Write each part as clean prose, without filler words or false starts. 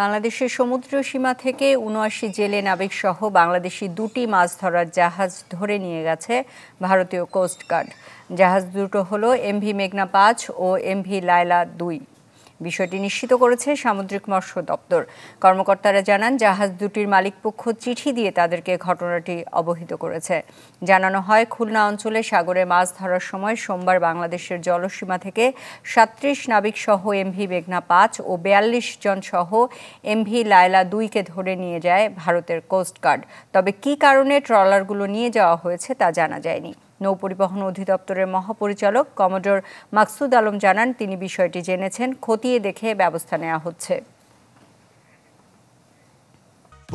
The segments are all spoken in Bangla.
বাংলাদেশের সমুদ্র সীমা থেকে ৭৯ জেলে নাবিকসহ বাংলাদেশি দুটি মাছ ধরার জাহাজ ধরে নিয়ে গেছে ভারতীয় কোস্টগার্ড। জাহাজ দুটো হলো এমভি মেঘনা ৫ ও এমভি লায়লা ২। বিষয়টি নিশ্চিত করেছে সামুদ্রিক মৎস্য দপ্তর। কর্মকর্তারা জানান, জাহাজ দুটির মালিকপক্ষ চিঠি দিয়ে তাদেরকে ঘটনাটি অবহিত করেছে। জানানো হয়, খুলনা অঞ্চলে সাগরে মাছ ধরার সময় সোমবার বাংলাদেশের জলসীমা থেকে ৩৭ নাবিকসহ এমভি মেঘনা ৫ ও ৪২ জন সহ এমভি লায়লা ২কে ধরে নিয়ে যায় ভারতের কোস্টগার্ড। তবে কী কারণে ট্রলারগুলো নিয়ে যাওয়া হয়েছে তা জানা যায়নি। নৌপরিবহন অধিদপ্তরের মহাপরিচালক কমোডর মাকসুদ আলম জানান, তিনি বিষয়টি জেনেছেন, খতিয়ে দেখে ব্যবস্থা নেওয়া হচ্ছে।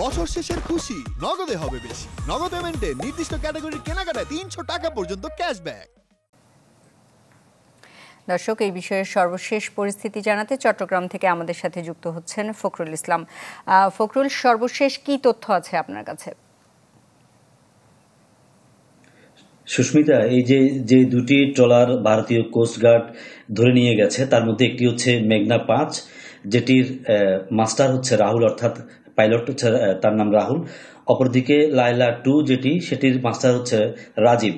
বছর শেষের খুশি নগদে হবে বেশি। নগদ পেমেন্টে নির্দিষ্ট ক্যাটাগরির কেনাকাটায় ৩০০ টাকা পর্যন্ত ক্যাশব্যাক। দর্শক, এই বিষয়ে সর্বশেষ পরিস্থিতি জানাতে চট্টগ্রাম থেকে আমাদের সাথে যুক্ত হচ্ছেন ফখরুল ইসলাম। ফখরুল, সর্বশেষ কি তথ্য আছে আপনার কাছে? সুস্মিতা, এই যে দুটি ট্রলার ভারতীয় কোস্টগার্ড ধরে নিয়ে গেছে, তার মধ্যে একটি হচ্ছে মেঘনা ৫, যেটির মাস্টার হচ্ছে রাহুল, অর্থাৎ পাইলট হচ্ছে তার নাম রাহুল। অপরদিকে লায়লা ২, সেটির মাস্টার হচ্ছে রাজীব।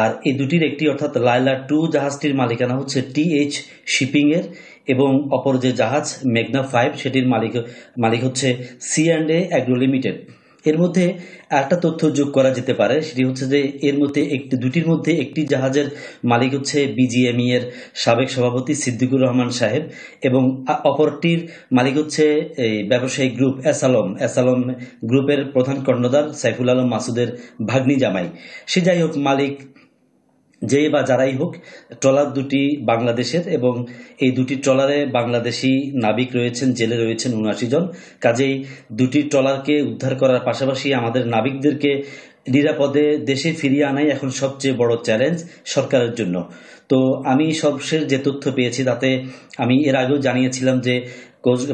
আর এই দুটির একটি অর্থাৎ লায়লা ২ জাহাজটির মালিকানা হচ্ছে TH শিপিং এর, এবং অপর যে জাহাজ মেঘনা ৫ সেটির মালিক হচ্ছে C&A অ্যাগ্রো লিমিটেড। এর মধ্যে একটা তথ্য যোগ করা যেতে পারে, সেটি হচ্ছে যে এর মধ্যে দুটির মধ্যে একটি জাহাজের মালিক হচ্ছে BGME এর সাবেক সভাপতি সিদ্দিকুর রহমান সাহেব, এবং অপরটির মালিক হচ্ছে এই ব্যবসায়িক গ্রুপ এসালম গ্রুপের প্রধান কর্ণধার সাইফুল আলম মাসুদের ভাগ্নি জামাই। সে যাই হোক, মালিক যে বা যারাই হোক, ট্রলার দুটি বাংলাদেশের, এবং এই দুটি ট্রলারে বাংলাদেশি নাবিক রয়েছেন, জেলে রয়েছেন ৭৯ জন। কাজেই দুটি ট্রলারকে উদ্ধার করার পাশাপাশি আমাদের নাবিকদেরকে নিরাপদে দেশে ফিরিয়ে আনাই এখন সবচেয়ে বড় চ্যালেঞ্জ সরকারের জন্য। তো আমি সবশেষ যে তথ্য পেয়েছি তাতে আমি এর আগেও জানিয়েছিলাম যে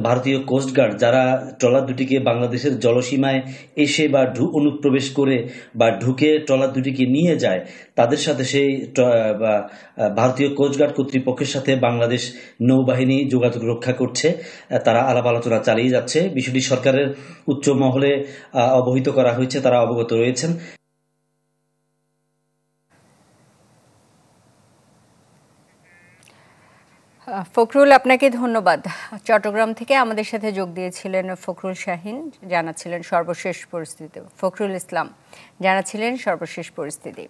ভারতীয় কোস্টগার্ড যারা ট্রলার দুটিকে বাংলাদেশের জলসীমায় এসে বা অনুপ্রবেশ করে বা ঢুকে ট্রলার দুটিকে নিয়ে যায়, তাদের সাথে সেই ভারতীয় কোস্টগার্ড কর্তৃপক্ষের সাথে বাংলাদেশ নৌবাহিনী যোগাযোগ রক্ষা করছে। তারা আলাপ আলোচনা চালিয়ে যাচ্ছে। বিষয়টি সরকারের উচ্চ মহলে অবহিত করা হয়েছে, তারা অবগত রয়েছেন। ফখরুল, আপনাকে ধন্যবাদ। চট্টগ্রাম থেকে আমাদের সাথে যোগ দিয়েছিলেন ফখরুল শাহিন, জানাচ্ছিলেন সর্বশেষ পরিস্থিতি। ফখরুল ইসলাম জানাচ্ছিলেন সর্বশেষ পরিস্থিতি।